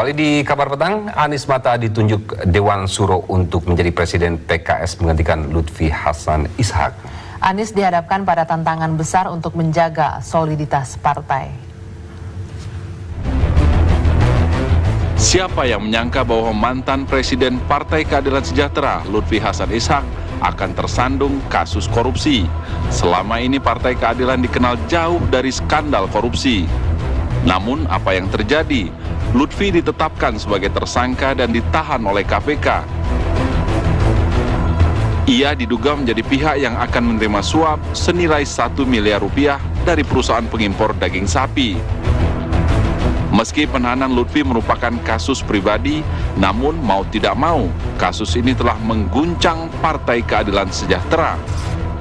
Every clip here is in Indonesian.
Kembali di Kabar Petang, Anies Mata ditunjuk Dewan Suro untuk menjadi Presiden PKS menggantikan Lutfi Hasan Ishak. Anies dihadapkan pada tantangan besar untuk menjaga soliditas partai. Siapa yang menyangka bahwa mantan Presiden Partai Keadilan Sejahtera Lutfi Hasan Ishak akan tersandung kasus korupsi. Selama ini Partai Keadilan dikenal jauh dari skandal korupsi. Namun apa yang terjadi? Lutfi ditetapkan sebagai tersangka dan ditahan oleh KPK. Ia diduga menjadi pihak yang akan menerima suap senilai 1 miliar rupiah dari perusahaan pengimpor daging sapi. Meski penahanan Lutfi merupakan kasus pribadi, namun mau tidak mau, kasus ini telah mengguncang Partai Keadilan Sejahtera.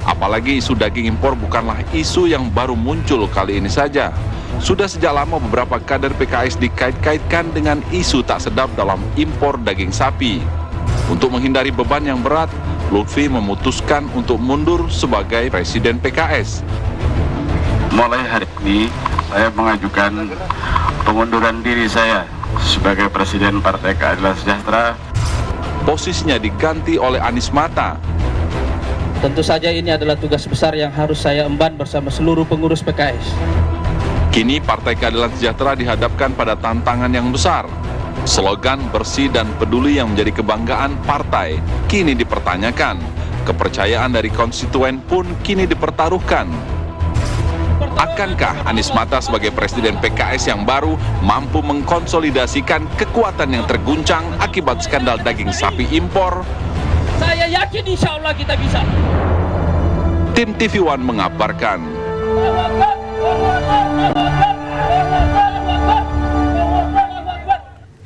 Apalagi isu daging impor bukanlah isu yang baru muncul kali ini saja. Sudah sejak lama beberapa kader PKS dikait-kaitkan dengan isu tak sedap dalam impor daging sapi. Untuk menghindari beban yang berat, Lutfi memutuskan untuk mundur sebagai Presiden PKS. Mulai hari ini, saya mengajukan pengunduran diri saya sebagai Presiden Partai Keadilan Sejahtera. Posisinya diganti oleh Anies Mata. Tentu saja ini adalah tugas besar yang harus saya emban bersama seluruh pengurus PKS. Kini Partai Keadilan Sejahtera dihadapkan pada tantangan yang besar. Slogan bersih dan peduli yang menjadi kebanggaan partai kini dipertanyakan. Kepercayaan dari konstituen pun kini dipertaruhkan. Akankah Anies Mata sebagai Presiden PKS yang baru mampu mengkonsolidasikan kekuatan yang terguncang akibat skandal daging sapi impor? Saya yakin insya Allah kita bisa. Tim TV One mengabarkan.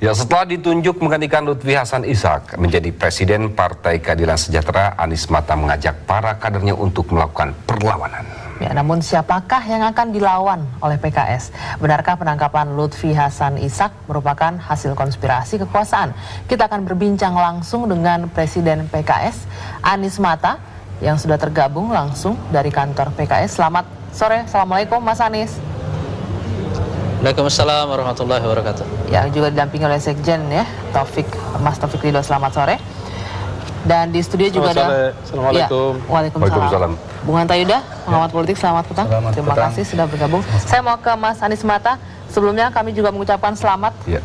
Ya, setelah ditunjuk menggantikan Lutfi Hasan Ishak menjadi Presiden Partai Keadilan Sejahtera, Anies Mata mengajak para kadernya untuk melakukan perlawanan. Ya, namun siapakah yang akan dilawan oleh PKS? Benarkah penangkapan Lutfi Hasan Ishak merupakan hasil konspirasi kekuasaan? Kita akan berbincang langsung dengan Presiden PKS, Anies Mata, yang sudah tergabung langsung dari kantor PKS. Selamat sore, Assalamualaikum Mas Anies. Waalaikumsalam warahmatullahi wabarakatuh. Ya, juga didampingi oleh Sekjen ya, Mas Taufik Ridho, selamat sore. Dan di studio juga ada. Assalamualaikum. Ya, Waalaikumsalam. Bung Hanta Yuda, pengamat politik, selamat petang. Terima kasih sudah bergabung. Saya mau ke Mas Anies Mata. Sebelumnya kami juga mengucapkan selamat. Ya.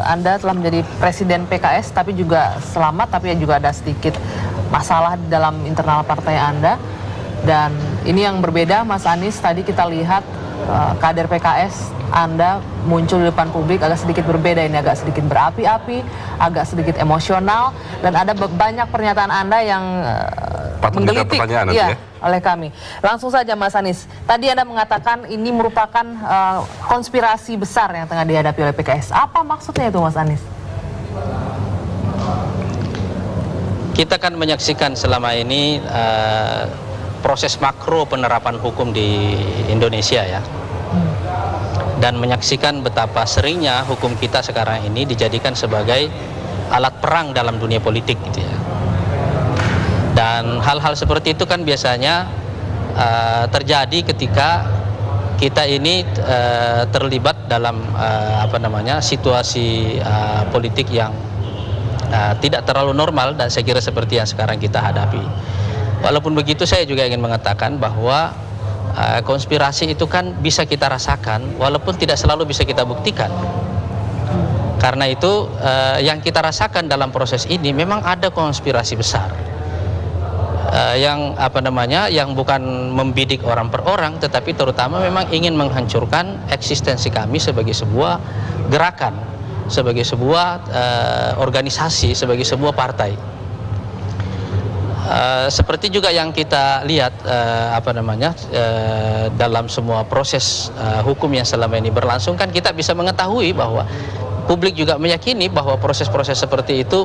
Anda telah menjadi Presiden PKS, tapi juga selamat, tapi juga ada sedikit masalah di dalam internal partai Anda. Dan ini yang berbeda, Mas Anies, tadi kita lihat kader PKS Anda muncul di depan publik agak sedikit berbeda, ini agak sedikit berapi-api, agak sedikit emosional, dan ada banyak pernyataan Anda yang menggelitik ya, oleh kami. Langsung saja Mas Anies, tadi Anda mengatakan ini merupakan konspirasi besar yang tengah dihadapi oleh PKS. Apa maksudnya itu Mas Anies? Kita kan menyaksikan selama ini proses makro penerapan hukum di Indonesia ya, dan menyaksikan betapa seringnya hukum kita sekarang ini dijadikan sebagai alat perang dalam dunia politik gitu ya. Dan hal-hal seperti itu kan biasanya terjadi ketika kita ini terlibat dalam situasi politik yang tidak terlalu normal, dan saya kira seperti yang sekarang kita hadapi. Walaupun begitu, saya juga ingin mengatakan bahwa konspirasi itu kan bisa kita rasakan, walaupun tidak selalu bisa kita buktikan. Karena itu yang kita rasakan dalam proses ini memang ada konspirasi besar yang bukan membidik orang per orang, tetapi terutama memang ingin menghancurkan eksistensi kami sebagai sebuah gerakan, sebagai sebuah organisasi, sebagai sebuah partai. Seperti juga yang kita lihat dalam semua proses hukum yang selama ini berlangsung, kan kita bisa mengetahui bahwa publik juga meyakini bahwa proses-proses seperti itu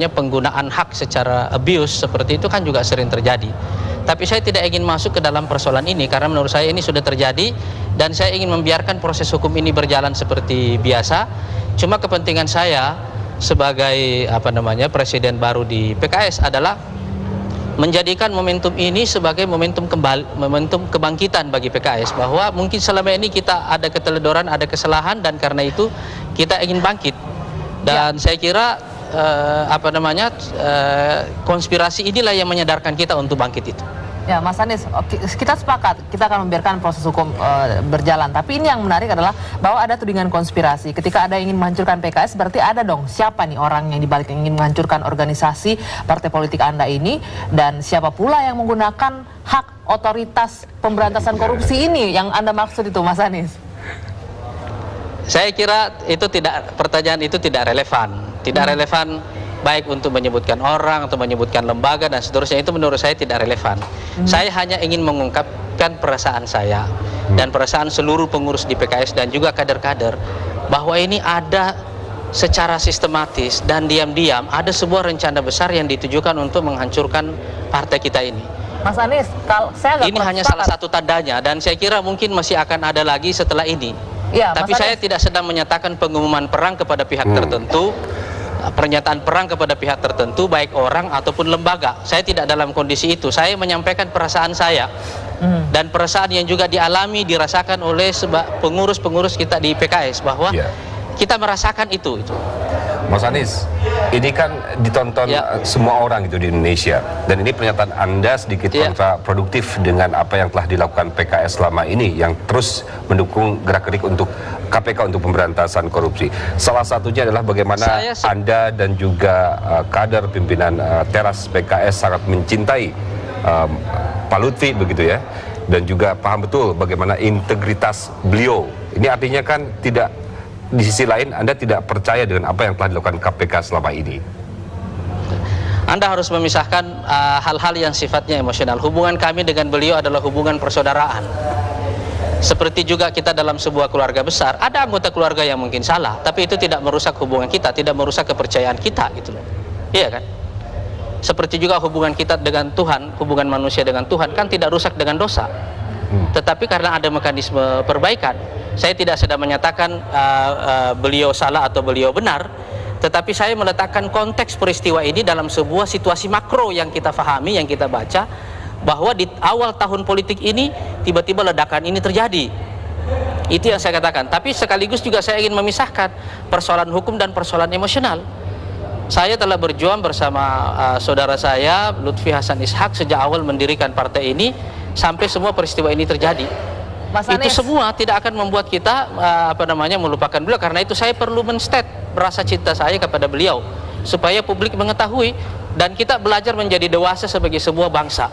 penggunaan hak secara abuse seperti itu kan juga sering terjadi. Tapi saya tidak ingin masuk ke dalam persoalan ini karena menurut saya ini sudah terjadi, dan saya ingin membiarkan proses hukum ini berjalan seperti biasa. Cuma kepentingan saya sebagai Presiden baru di PKS adalah menjadikan momentum ini sebagai momentum kebangkitan bagi PKS, bahwa mungkin selama ini kita ada keteledoran, ada kesalahan, dan karena itu kita ingin bangkit. Dan saya kira konspirasi inilah yang menyadarkan kita untuk bangkit itu. Ya, Mas Anies, kita sepakat, kita akan membiarkan proses hukum berjalan. Tapi ini yang menarik adalah bahwa ada tudingan konspirasi. Ketika ada yang ingin menghancurkan PKS, berarti ada dong siapa nih orang yang dibalik yang ingin menghancurkan organisasi partai politik Anda ini, dan siapa pula yang menggunakan hak otoritas pemberantasan korupsi ini yang Anda maksud itu, Mas Anies? Saya kira itu pertanyaan itu tidak relevan. Tidak relevan baik untuk menyebutkan orang atau menyebutkan lembaga dan seterusnya, itu menurut saya tidak relevan. Saya hanya ingin mengungkapkan perasaan saya dan perasaan seluruh pengurus di PKS dan juga kader-kader, bahwa ini ada secara sistematis dan diam-diam ada sebuah rencana besar yang ditujukan untuk menghancurkan partai kita ini. Mas Anies, kalau saya ini hanya salah satu tandanya, dan saya kira mungkin masih akan ada lagi setelah ini. Ya, tapi saya tidak sedang menyatakan pengumuman perang kepada pihak tertentu, pernyataan perang kepada pihak tertentu, baik orang ataupun lembaga. Saya tidak dalam kondisi itu. Saya menyampaikan perasaan saya dan perasaan yang juga dialami, dirasakan oleh pengurus-pengurus kita di PKS, bahwa kita merasakan itu. Mas Anies, ini kan ditonton semua orang gitu di Indonesia, dan ini pernyataan Anda sedikit kontraproduktif dengan apa yang telah dilakukan PKS selama ini yang terus mendukung gerak-gerik untuk KPK untuk pemberantasan korupsi. Salah satunya adalah bagaimana Anda dan juga kader pimpinan teras PKS sangat mencintai Pak Lutfi begitu ya, dan juga paham betul bagaimana integritas beliau. Ini artinya kan tidak, di sisi lain Anda tidak percaya dengan apa yang telah dilakukan KPK selama ini. Anda harus memisahkan hal-hal yang sifatnya emosional. Hubungan kami dengan beliau adalah hubungan persaudaraan. Seperti juga kita dalam sebuah keluarga besar, ada anggota keluarga yang mungkin salah, tapi itu tidak merusak hubungan kita, tidak merusak kepercayaan kita, gitu loh. Iya kan? Seperti juga hubungan kita dengan Tuhan, hubungan manusia dengan Tuhan kan tidak rusak dengan dosa. Tetapi karena ada mekanisme perbaikan, saya tidak sedang menyatakan beliau salah atau beliau benar, tetapi saya meletakkan konteks peristiwa ini dalam sebuah situasi makro yang kita fahami, yang kita baca, bahwa di awal tahun politik ini tiba-tiba ledakan ini terjadi. Itu yang saya katakan. Tapi sekaligus juga saya ingin memisahkan persoalan hukum dan persoalan emosional. Saya telah berjuang bersama saudara saya Lutfi Hasan Ishak sejak awal mendirikan partai ini sampai semua peristiwa ini terjadi. Mas Anies, itu semua tidak akan membuat kita melupakan beliau. Karena itu saya perlu men-state rasa cinta saya kepada beliau supaya publik mengetahui dan kita belajar menjadi dewasa sebagai sebuah bangsa.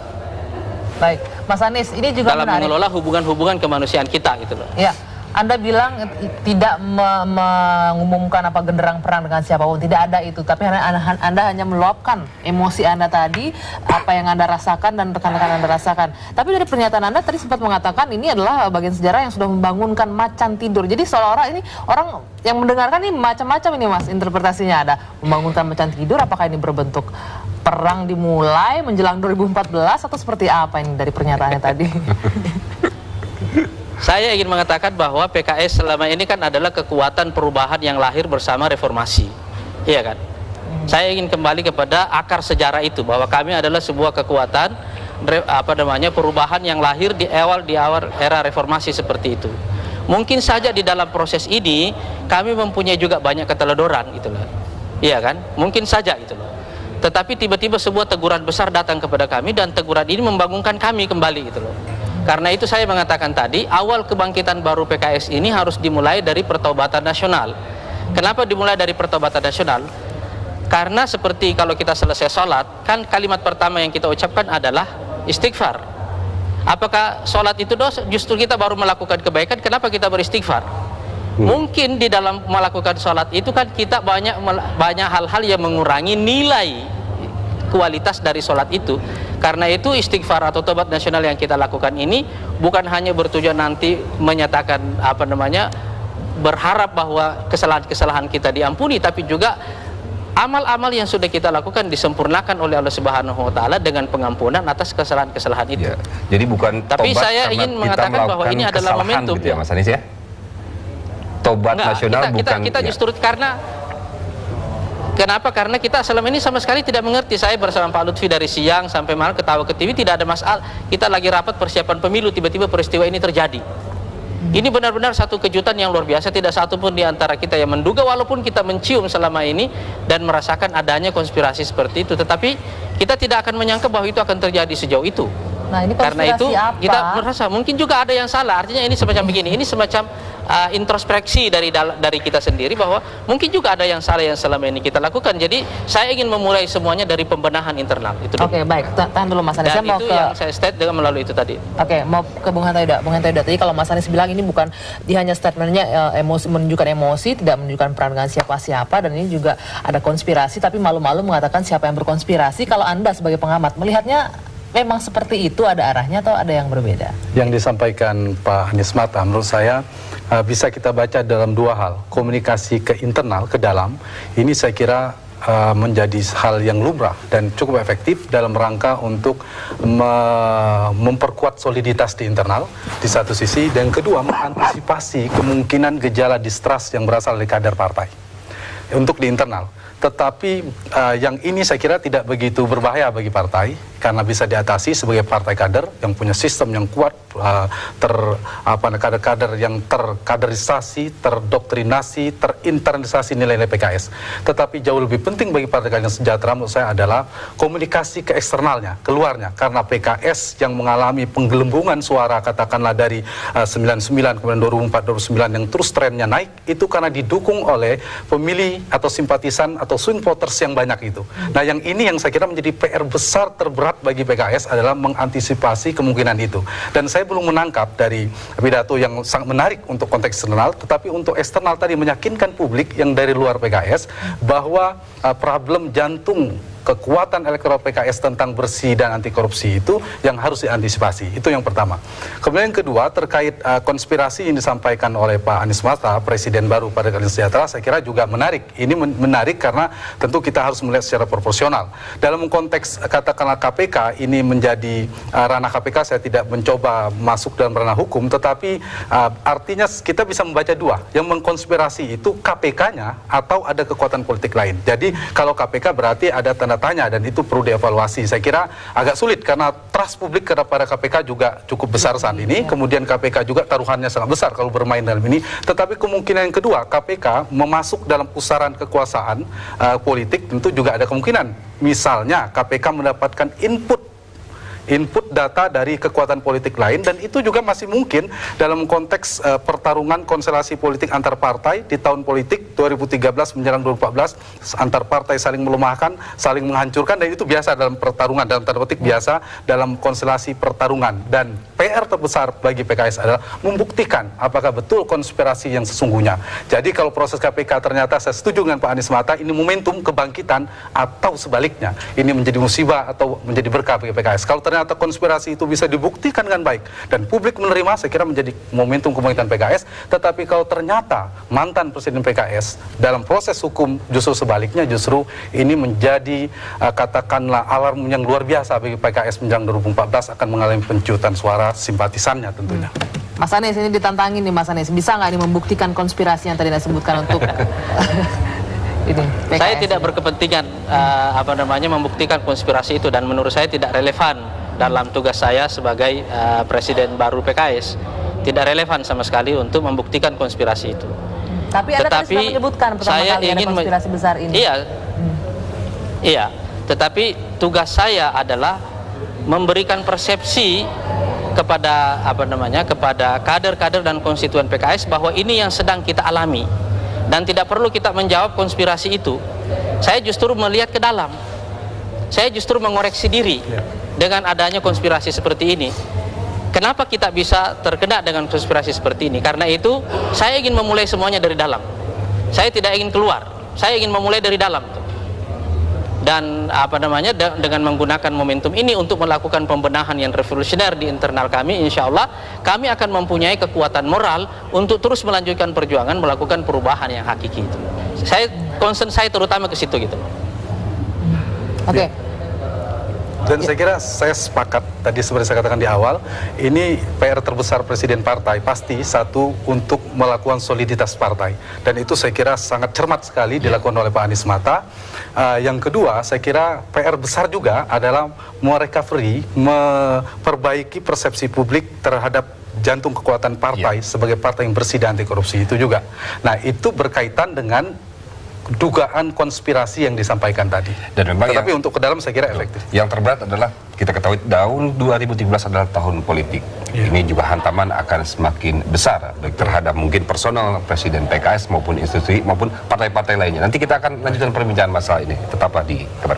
Baik, Mas Anies, ini juga dalam menarik. mengelola hubungan-hubungan kemanusiaan kita, gitu loh. Ya, Anda bilang tidak mengumumkan apa genderang perang dengan siapapun, tidak ada itu. Tapi Anda hanya meluapkan emosi Anda tadi, apa yang Anda rasakan dan rekan-rekan Anda rasakan. Tapi dari pernyataan Anda tadi sempat mengatakan ini adalah bagian sejarah yang sudah membangunkan macan tidur. Jadi seolah-olah ini orang yang mendengarkan ini macam-macam ini, Mas, interpretasinya. Ada membangunkan macan tidur, apakah ini berbentuk perang dimulai menjelang 2014 atau seperti apa ini dari pernyataannya tadi? Saya ingin mengatakan bahwa PKS selama ini kan adalah kekuatan perubahan yang lahir bersama reformasi, iya kan? Saya ingin kembali kepada akar sejarah itu, bahwa kami adalah sebuah kekuatan perubahan yang lahir di awal era reformasi seperti itu. Mungkin saja di dalam proses ini kami mempunyai juga banyak keteledoran, gitu loh, iya kan? Mungkin saja, gitu loh. Tetapi tiba-tiba sebuah teguran besar datang kepada kami, dan teguran ini membangunkan kami kembali, gitu loh. Karena itu saya mengatakan tadi, awal kebangkitan baru PKS ini harus dimulai dari pertobatan nasional. Kenapa dimulai dari pertobatan nasional? Karena seperti kalau kita selesai sholat, kan kalimat pertama yang kita ucapkan adalah istighfar. Apakah sholat itu dosa? Justru kita baru melakukan kebaikan, kenapa kita beristighfar? Mungkin di dalam melakukan sholat itu kan kita banyak hal-hal yang mengurangi nilai kualitas dari sholat itu. Karena itu istighfar atau tobat nasional yang kita lakukan ini bukan hanya bertujuan nanti menyatakan berharap bahwa kesalahan-kesalahan kita diampuni, tapi juga amal-amal yang sudah kita lakukan disempurnakan oleh Allah Subhanahu wa taala dengan pengampunan atas kesalahan-kesalahan itu. Ya, jadi bukan tapi tobat saya ingin mengatakan bahwa ini adalah momentum, gitu ya, Mas Anies ya. Tobat nasional kita justru karena Kenapa? Karena kita selama ini sama sekali tidak mengerti. Saya bersama Pak Lutfi dari siang sampai malam ketawa ke TV, tidak ada masalah. Kita lagi rapat persiapan pemilu, tiba-tiba peristiwa ini terjadi. Ini benar-benar satu kejutan yang luar biasa. Tidak satu pun di antara kita yang menduga, walaupun kita mencium selama ini dan merasakan adanya konspirasi seperti itu. Tetapi kita tidak akan menyangka bahwa itu akan terjadi sejauh itu. Nah, ini Karena itu apa? kita merasa mungkin juga ada yang salah. Artinya ini semacam begini, ini semacam introspeksi dari kita sendiri bahwa mungkin juga ada yang salah yang selama ini kita lakukan. Jadi saya ingin memulai semuanya dari pembenahan internal. Itu Oke, baik. Tahan dulu Mas Anies. Dan Saya mau itu ke... yang saya state dengan melalui itu tadi. Oke, mau ke Bung Hanta Yuda. Tadi kalau Mas Anies bilang ini bukan hanya statementnya emosi, menunjukkan emosi, tidak menunjukkan peran dengan siapa-siapa, dan ini juga ada konspirasi, tapi malu-malu mengatakan siapa yang berkonspirasi. Kalau Anda sebagai pengamat melihatnya memang seperti itu, ada arahnya atau ada yang berbeda? Yang disampaikan Pak Anies Mata menurut saya bisa kita baca dalam dua hal. Komunikasi ke internal, ke dalam, ini saya kira menjadi hal yang lumrah dan cukup efektif dalam rangka untuk memperkuat soliditas di internal di satu sisi, dan kedua mengantisipasi kemungkinan gejala distrust yang berasal dari kader partai untuk di internal. Tetapi yang ini saya kira tidak begitu berbahaya bagi partai karena bisa diatasi sebagai partai kader yang punya sistem yang kuat, kader-kader yang terkaderisasi, terdoktrinasi, terinternalisasi nilai-nilai PKS. Tetapi jauh lebih penting bagi partai keadilan sejahtera menurut saya adalah komunikasi ke eksternalnya, keluarnya, karena PKS yang mengalami penggelembungan suara katakanlah dari 99 kemudian 2004 2009 yang terus trennya naik, itu karena didukung oleh pemilih atau simpatisan atau swing voters yang banyak itu. Nah, yang ini yang saya kira menjadi PR besar terberat bagi PKS adalah mengantisipasi kemungkinan itu. Dan saya belum menangkap dari pidato yang sangat menarik untuk konteks eksternal, tetapi untuk eksternal tadi meyakinkan publik yang dari luar PKS bahwa problem jantung kekuatan elektoral PKS tentang bersih dan anti korupsi itu yang harus diantisipasi. Itu yang pertama. Kemudian yang kedua terkait konspirasi yang disampaikan oleh Pak Anies Mata, Presiden baru Partai Keadilan Sejahtera, saya kira juga menarik. Ini menarik karena tentu kita harus melihat secara proporsional. Dalam konteks katakanlah KPK, ini menjadi ranah KPK, saya tidak mencoba masuk dalam ranah hukum, tetapi artinya kita bisa membaca dua. Yang mengkonspirasi itu KPK-nya atau ada kekuatan politik lain. Jadi kalau KPK berarti ada tanda tanya dan itu perlu dievaluasi. Saya kira agak sulit karena trust publik kepada KPK juga cukup besar saat ini. Kemudian KPK juga taruhannya sangat besar kalau bermain dalam ini. Tetapi kemungkinan yang kedua, KPK memasuk dalam pusaran kekuasaan politik tentu juga ada kemungkinan. Misalnya KPK mendapatkan input data dari kekuatan politik lain, dan itu juga masih mungkin dalam konteks pertarungan konstelasi politik antar partai di tahun politik 2013 menjelang 2014, antar partai saling melemahkan, saling menghancurkan, dan itu biasa dalam pertarungan, dalam tanda petik biasa dalam konstelasi pertarungan. Dan PR terbesar bagi PKS adalah membuktikan apakah betul konspirasi yang sesungguhnya. Jadi kalau proses KPK ternyata saya setuju dengan Pak Anies Mata, ini momentum kebangkitan, atau sebaliknya ini menjadi musibah atau menjadi berkah bagi PKS. Kalau ternyata konspirasi itu bisa dibuktikan dengan baik dan publik menerima, saya kira menjadi momentum kebangkitan PKS. Tetapi kalau ternyata mantan Presiden PKS dalam proses hukum justru sebaliknya, justru ini menjadi katakanlah alarm yang luar biasa bagi PKS menjelang 2014 akan mengalami pencuitan suara simpatisannya tentunya. Mas Anies, ini ditantangin nih Mas Anies, bisa nggak ini membuktikan konspirasi yang tadi Anda sebutkan untuk ini, PKS? Saya tidak berkepentingan membuktikan konspirasi itu, dan menurut saya tidak relevan dalam tugas saya sebagai Presiden baru PKS. Tidak relevan sama sekali untuk membuktikan konspirasi itu. Tapi Anda tadi sudah menyebutkan pertama kali ada konspirasi besar ini. Iya, tetapi tugas saya adalah memberikan persepsi kepada kepada kader-kader dan konstituen PKS bahwa ini yang sedang kita alami, dan tidak perlu kita menjawab konspirasi itu. Saya justru melihat ke dalam, saya justru mengoreksi diri dengan adanya konspirasi seperti ini. Kenapa kita bisa terkena dengan konspirasi seperti ini? Karena itu saya ingin memulai semuanya dari dalam. Saya tidak ingin keluar, saya ingin memulai dari dalam. Dan dengan menggunakan momentum ini untuk melakukan pembenahan yang revolusioner di internal kami, insya Allah kami akan mempunyai kekuatan moral untuk terus melanjutkan perjuangan melakukan perubahan yang hakiki itu. Concern saya terutama ke situ gitu. Oke. Dan saya kira saya sepakat tadi seperti saya katakan di awal, ini PR terbesar presiden partai pasti satu untuk melakukan soliditas partai, dan itu saya kira sangat cermat sekali dilakukan oleh Pak Anies Mata. Yang kedua, saya kira PR besar juga adalah merecovery, memperbaiki persepsi publik terhadap jantung kekuatan partai sebagai partai yang bersih dan anti korupsi itu juga. Nah, itu berkaitan dengan dugaan konspirasi yang disampaikan tadi. Dan memang tetapi untuk ke dalam saya kira efektif. Yang terberat adalah kita ketahui tahun 2017 adalah tahun politik. Ini juga hantaman akan semakin besar baik terhadap mungkin personal presiden PKS maupun institusi maupun partai-partai lainnya. Nanti kita akan lanjutkan perbincangan masalah ini. Tetaplah di Kabar.